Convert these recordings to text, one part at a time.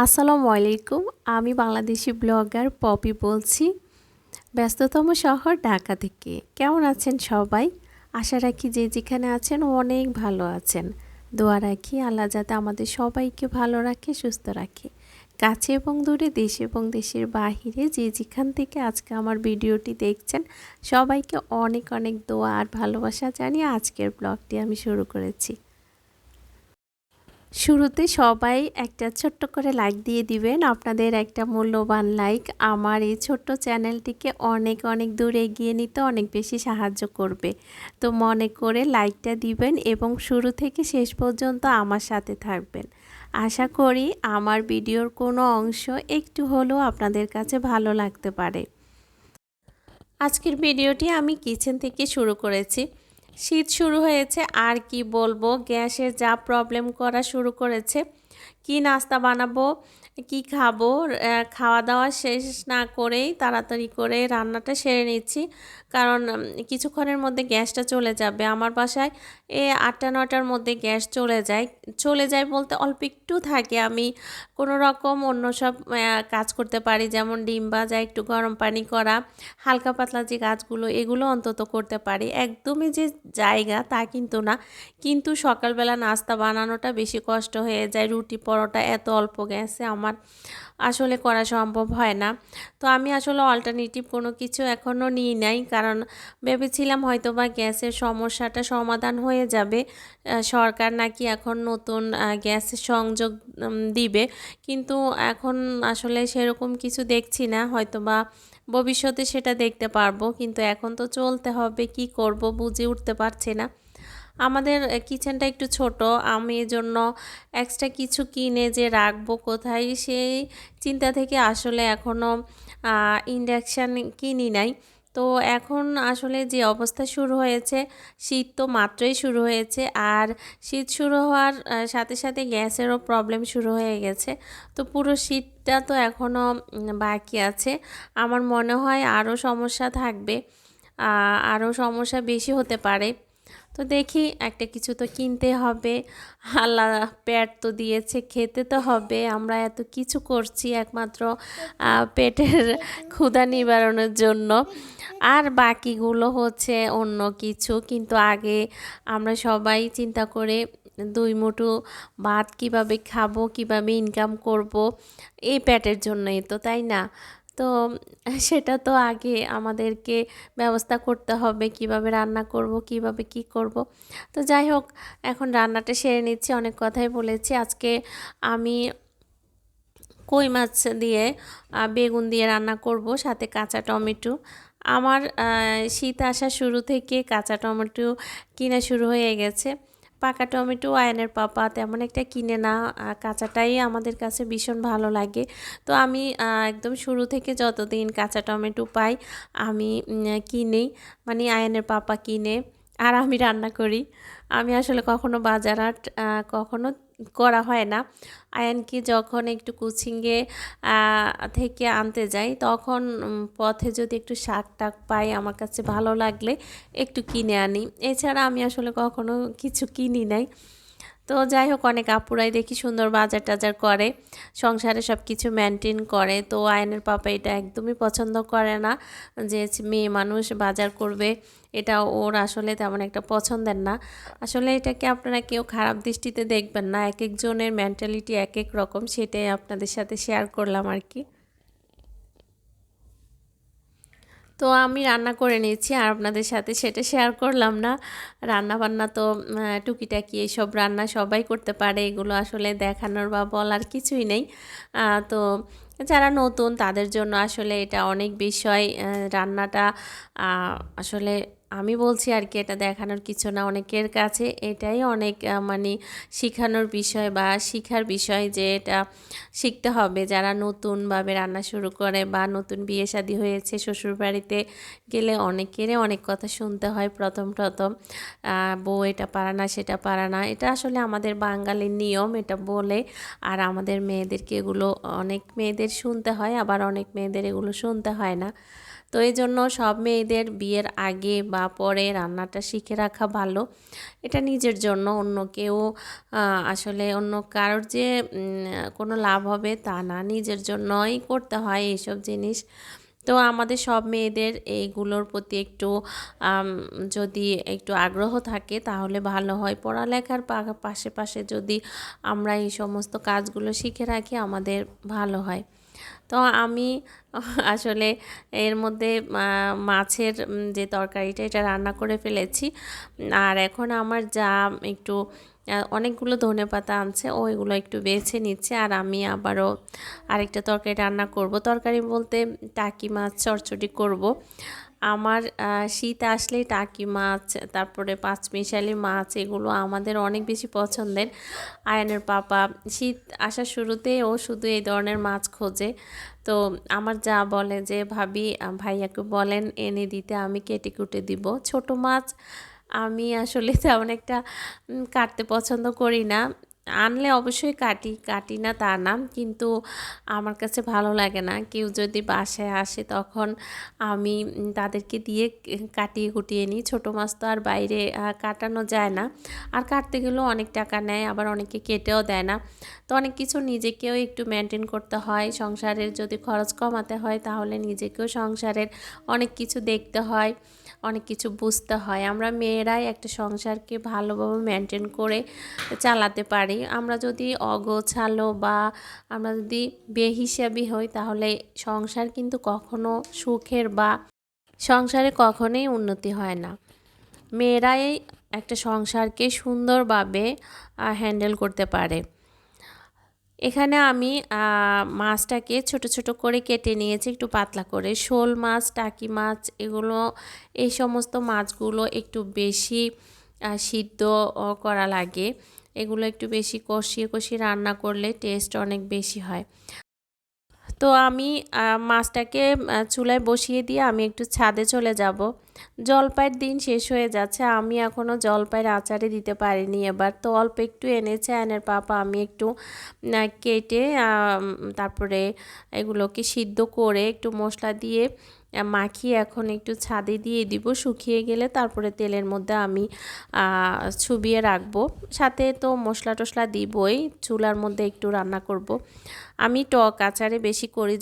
আসসালামু আলাইকুম। আমি বাংলাদেশি ব্লগার পপি বলছি, ব্যস্ততম শহর ঢাকা থেকে। কেমন আছেন সবাই? আশা রাখি যে যেখানে আছেন অনেক ভালো আছেন। দোয়া রাখি আল্লাহ যাতে আমাদের সবাইকে ভালো রাখে, সুস্থ রাখে। কাছে এবং দূরে, দেশে এবং দেশের বাহিরে যে যেখান থেকে আজকে আমার ভিডিওটি দেখছেন, সবাইকে অনেক অনেক দোয়া আর ভালোবাসা জানিয়ে আজকের ব্লগটি আমি শুরু করেছি। শুরুতে সবাই একটা ছোট্ট করে লাইক দিয়ে দিবেন। আপনাদের একটা মূল্যবান লাইক আমার এই ছোট্ট চ্যানেলটিকে অনেক অনেক দূর এগিয়ে নিতে অনেক বেশি সাহায্য করবে। তো মনে করে লাইকটা দিবেন এবং শুরু থেকে শেষ পর্যন্ত আমার সাথে থাকবেন। আশা করি আমার ভিডিওর কোনো অংশ একটু হলেও আপনাদের কাছে ভালো লাগতে পারে। আজকের ভিডিওটি আমি কিচেন থেকে শুরু করেছি। শীত শুরু হয়েছে আর কি বলবো, গ্যাসের যা প্রবলেম করা শুরু করেছে। কি নাস্তা বানাবো, কি খাবো, খাওয়া দাওয়া শেষ না করেই তাড়াতাড়ি করে রান্নাটা সেরে নিচ্ছি। কারণ কিছুক্ষণের মধ্যে গ্যাসটা চলে যাবে। আমার বাসায় 8টা-9টার মধ্যে গ্যাস চলে যায় বলতে অল্প একটু থাকে। আমি কোনো রকম অন্য সব কাজ করতে পারি, যেমন ডিম ভাজা, একটু গরম পানি করা, হালকা পাতলা যে কাজগুলো এগুলো অন্তত করতে পারি। একদমই যে জায়গা তা কিন্তু না, কিন্তু সকালবেলা নাস্তা বানানোটা বেশি কষ্ট হয়ে যায়। রুটি পরোটা এত অল্প গ্যাসে আমার আসলে করা সম্ভব হয় না। তো আমি আসলে অল্টারনেটিভ কোনো কিছু এখনও নিই নাই, কারণ ভেবেছিলাম হয়তো বা গ্যাসের সমস্যাটা সমাধান হয়ে যাবে। সরকার নাকি এখন নতুন গ্যাসের সংযোগ দিবে, কিন্তু এখন আসলে সেরকম কিছু দেখছি না। হয়তো বা ভবিষ্যতে সেটা দেখতে পারবো, কিন্তু এখন তো চলতে হবে, কি করব বুঝে উঠতে পারছি না। আমাদের কিচেনটা একটু ছোট, আমি এজন্য এক্সট্রা কিছু কিনে যে রাখবো কোথায় সেই চিন্তা থেকে আসলে এখনও ইন্ডাকশান কিনি নাই। তো এখন আসলে যে অবস্থা শুরু হয়েছে, শীত তো মাত্রই শুরু হয়েছে, আর শীত শুরু হওয়ার সাথে সাথে গ্যাসেরও প্রবলেম শুরু হয়ে গেছে। তো পুরো শীতটা তো এখনও বাকি আছে। আমার মনে হয় আরও সমস্যা থাকবে, আরও সমস্যা বেশি হতে পারে। তো দেখি একটা কিছু তো কিনতে হবে। আল্লাহ পেট তো দিয়েছে, খেতে তো হবে। আমরা এত কিছু করছি একমাত্র পেটের ক্ষুধা নিবারণের জন্য, আর বাকিগুলো হচ্ছে অন্য কিছু। কিন্তু আগে আমরা সবাই চিন্তা করে দুই মুঠো ভাত কিভাবে খাবো, কিভাবে ইনকাম করব, এই পেটের জন্যই তো, তাই না? তো সেটা তো আগে আমাদেরকে ব্যবস্থা করতে হবে, কিভাবে রান্না করব, কিভাবে কি করব। তো যাই হোক, এখন রান্নাটা সেরে নিচ্ছি। অনেক কথাই বলেছি। আজকে আমি কই মাছ দিয়ে বেগুন দিয়ে রান্না করব, সাথে কাঁচা টমেটো। আমার শীত আসা শুরু থেকে কাঁচা টমেটো কিনা শুরু হয়ে গেছে। পাকা টমেটো আয়নের পাপা তেমন একটা কিনে না, কাঁচাটাই আমাদের কাছে ভীষণ ভালো লাগে। তো আমি একদম শুরু থেকে যতদিন কাঁচা টমেটো পাই আমি কিনেই, মানে আয়নের পাপা কিনে আর আমি রান্না করি। আমি আসলে কখনো বাজার হাট কখনো করা হয় না। আয়ানকে যখন একটু কোচিংয়ে থেকে আনতে যাই, তখন পথে যদি একটু শাক টাক পাই আমার কাছে ভালো লাগলে একটু কিনে আনি। এছাড়া আমি আসলে কখনো কিছু কিনি নাই। তো যাই হোক, অনেক আপুরাই দেখি সুন্দর বাজার টাজার করে, সংসারে সব কিছু মেনটেন করে। তো আয়নের পাপা এটা একদমই পছন্দ করে না, যে মেয়ে মানুষ বাজার করবে, এটা ওর আসলে তেমন একটা পছন্দের না। আসলে এটাকে আপনারা কেউ খারাপ দৃষ্টিতে দেখবেন না, এক একজনের মেন্টালিটি এক এক রকম, সেটাই আপনাদের সাথে শেয়ার করলাম আর কি। তো আমি রান্না করে নিয়েছি আর আপনাদের সাথে সেটা শেয়ার করলাম না। রান্না বান্না তো টুকিটাকি এইসব রান্না সবাই করতে পারে, এগুলো আসলে দেখানোর বা বলার কিছুই নেই। তো যারা নতুন তাদের জন্য আসলে এটা অনেক বিষয়, রান্নাটা আসলে আমি বলছি আর কি, এটা দেখানোর কিছু না, অনেকের কাছে এটাই অনেক মানে শেখানোর বিষয় বা শিখার বিষয়, যে এটা শিখতে হবে। যারা নতুনভাবে রান্না শুরু করে বা নতুন বিয়ে শাদী হয়েছে, শ্বশুরবাড়িতে গেলে অনেকেরই অনেক কথা শুনতে হয় প্রথম প্রথম, বউ এটা পারে না, সেটা পারে না। এটা আসলে আমাদের বাঙালির নিয়ম, এটা বলে। আর আমাদের মেয়েদেরকে এগুলো অনেক মেয়েদের শুনতে হয়, আবার অনেক মেয়েদের এগুলো শুনতে হয় না। তো এই জন্য সব মেয়েদের বিয়ের আগে বা পরে রান্নাটা শিখে রাখা ভালো। এটা নিজের জন্য, অন্য কেউ আসলে অন্য কারোর যে কোনো লাভ হবে তা না, নিজের জন্যই করতে হয় এইসব জিনিস। তো আমাদের সব মেয়েদের এইগুলোর প্রতি একটু যদি একটু আগ্রহ থাকে তাহলে ভালো হয়। পড়ালেখার পাশে যদি আমরা এই সমস্ত কাজগুলো শিখে রাখি আমাদের ভালো হয়। তো আমি আসলে এর মধ্যে মাছের যে তরকারিটা এটা রান্না করে ফেলেছি। আর এখন আমার যা একটু অনেকগুলো ধনেপাতা আনছে, ওইগুলো একটু বেছে নিচ্ছে। আর আমি আবারও আরেকটা তরকারি রান্না করব। তরকারি বলতে টাকি মাছ চচ্চড়ি করব। আমার শীত আসলেই টাকি মাছ, তারপরে পাঁচমিশালি মাছ, এগুলো আমাদের অনেক বেশি পছন্দের। আয়ানের পাপা শীত আসার শুরুতেই ও শুধু এই ধরনের মাছ খোঁজে। তো আমার যা বলে যে ভাবি ভাইয়াকে বলেন এনে দিতে, আমি কেটে কুটে দিব। ছোট মাছ আমি আসলে তেমন একটা কাটতে পছন্দ করি না। আনলে অবশ্যই কাটি না তা না, কিন্তু আমার কাছে ভালো লাগে না। কেউ যদি বাসায় আসে তখন আমি তাদেরকে দিয়ে কাটিয়ে কুটিয়ে নিই। ছোটো মাছ তো আর বাইরে কাটানো যায় না, আর কাটতে গেলেও অনেক টাকা নেয়, আবার অনেকে কেটেও দেয় না। তো অনেক কিছু নিজেকেও একটু মেনটেন করতে হয়। সংসারের যদি খরচ কমাতে হয় তাহলে নিজেকেও সংসারের অনেক কিছু দেখতে হয়, অনেক কিছু বুঝতে হয়। আমরা মেয়েরাই একটা সংসারকে ভালোভাবে মেনটেন করে চালাতে পারি। আমরা যদি অগোছালো বা আমরা যদি বেহিসাবি হই তাহলে সংসার কিন্তু কখনো সুখের বা সংসারে কখনোই উন্নতি হয় না। মেয়েরাই একটা সংসারকে সুন্দরভাবে হ্যান্ডেল করতে পারে। এখানে আমি মাছটাকে ছোট ছোট করে কেটে নিয়েছি, একটু পাতলা করে। শোল মাছ, টাকি মাছ, এগুলো এই সমস্ত মাছগুলো একটু বেশি সিদ্ধ করা লাগে। এগুলো একটু বেশি কষিয়ে কষিয়ে রান্না করলে টেস্ট অনেক বেশি হয়। তো আমি মাছটাকে চুলায় বসিয়ে দিয়ে আমি একটু ছাদে চলে যাব। জলপাইয়ের দিন শেষ হয়ে যাচ্ছে, আমি এখনও জলপাইয়ের আচারে দিতে পারিনি। এবার তো অল্প একটু এনেছে আয়নের পাপা, আমি একটু কেটে তারপরে এগুলোকে সিদ্ধ করে একটু মশলা দিয়ে মাখিয়ে এখন একটু ছাদে দিয়ে দিব। শুকিয়ে গেলে তারপরে তেলের মধ্যে আমি চুবিয়ে রাখবো। সাথে তো মশলা টশলা দিবই, চুলার মধ্যে একটু রান্না করব। আমি টক আচারে বেশি করি,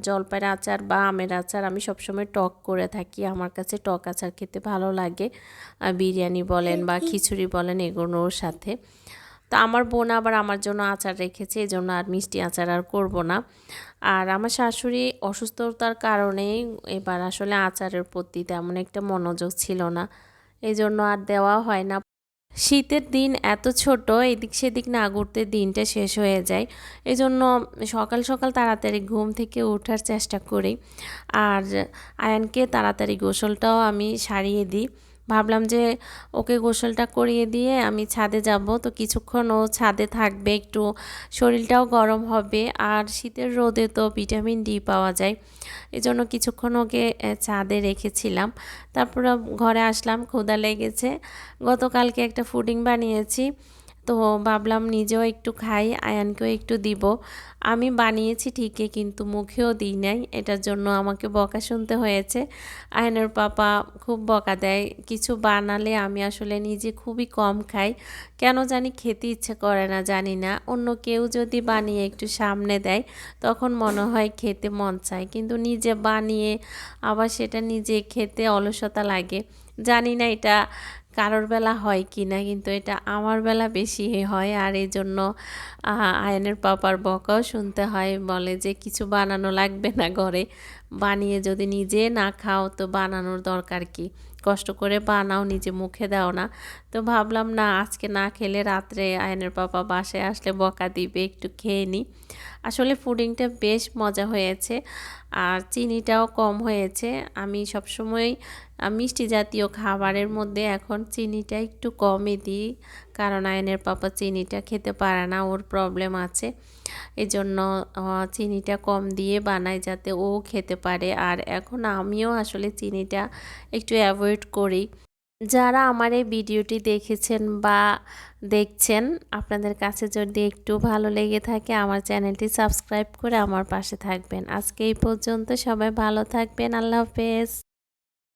জলপাইয়ের আচার বা আমের আচার আমি সবসময় টক করে থাকি। আমার কাছে টক আচার খেতে ভালো লাগে, বিরিয়ানি বলেন বা খিচুড়ি বলেন এগুলোর সাথে। তো আমার বোন আবার আমার জন্য আচার রেখেছে, এই জন্য আর মিষ্টি আচার আর করব না। আর আমার শাশুড়ি অসুস্থতার কারণে এবার আসলে আচারের প্রতি তেমন একটা মনোযোগ ছিল না, এই জন্য আর দেওয়া হয় না। শীতের দিন এত ছোট, এদিক সেদিক না ঘুরতে দিনটা শেষ হয়ে যায়। এই জন্য সকাল সকাল তাড়াতাড়ি ঘুম থেকে ওঠার চেষ্টা করি। আর আয়ানকে তাড়াতাড়ি গোসলটাও আমি সারিয়ে দিই। ভাবলাম যে ওকে গোসলটা করিয়ে দিয়ে আমি ছাদে যাব, তো কিছুক্ষণ ও ছাদে থাকবে, একটু শরীরটাও গরম হবে। আর শীতের রোদে তো ভিটামিন ডি পাওয়া যায়, এজন্য কিছুক্ষণ ওকে ছাদে রেখেছিলাম। তারপর ঘরে আসলাম, ক্ষুধা লেগেছে। গতকালকে একটা ফুডিং বানিয়েছি, তো ভাবলাম নিজেও একটু খাই, আয়ানকেও একটু দিব। আমি বানিয়েছি ঠিকই, কিন্তু মুখেও দিই নাই, এটার জন্য আমাকে বকা শুনতে হয়েছে। আয়ানের পাপা খুব বকা দেয়, কিছু বানালে আমি আসলে নিজে খুবই কম খাই, কেন জানি খেতে ইচ্ছে করে না, জানি না। অন্য কেউ যদি বানিয়ে একটু সামনে দেয় তখন মনে হয় খেতে মন চায়, কিন্তু নিজে বানিয়ে আবার সেটা নিজে খেতে অলসতা লাগে। জানি না এটা কারোর বেলা হয় কি না, কিন্তু এটা আমার বেলা বেশি হয়। আর এই জন্য আয়নের পাপার বকাও শুনতে হয়, বলে যে কিছু বানানো লাগবে না, ঘরে বানিয়ে যদি নিজে না খাও তো বানানোর দরকার কি, কষ্ট করে বানাও, নিজে মুখে দাও না। তো ভাবলাম না, আজকে না খেলে রাত্রে আয়নের পাপা বাসায় আসলে বকা দিবে, একটু খেয়ে নিই। আসলে পুডিংটা বেশ মজা হয়েছে, আর চিনিটাও কম হয়েছে। আমি সবসময় মিষ্টি জাতীয় খাবারের মধ্যে এখন চিনিটা একটু কমই দিই, কারণ আয়নের পাপা চিনিটা খেতে পারে না, ওর প্রবলেম আছে। এজন্য চিনিটা কম দিয়ে বানাই যাতে ও খেতে পারে। আর এখন আমিও আসলে চিনিটা একটু অ্যাভয়েড করি। যারা আমার এই ভিডিওটি দেখেছেন বা দেখছেন, আপনাদের কাছে যদি একটু ভালো লেগে থাকে আমার চ্যানেলটি সাবস্ক্রাইব করে আমার পাশে থাকবেন। আজকে এই পর্যন্ত, সবাই ভালো থাকবেন। আল্লাহ হাফেজ।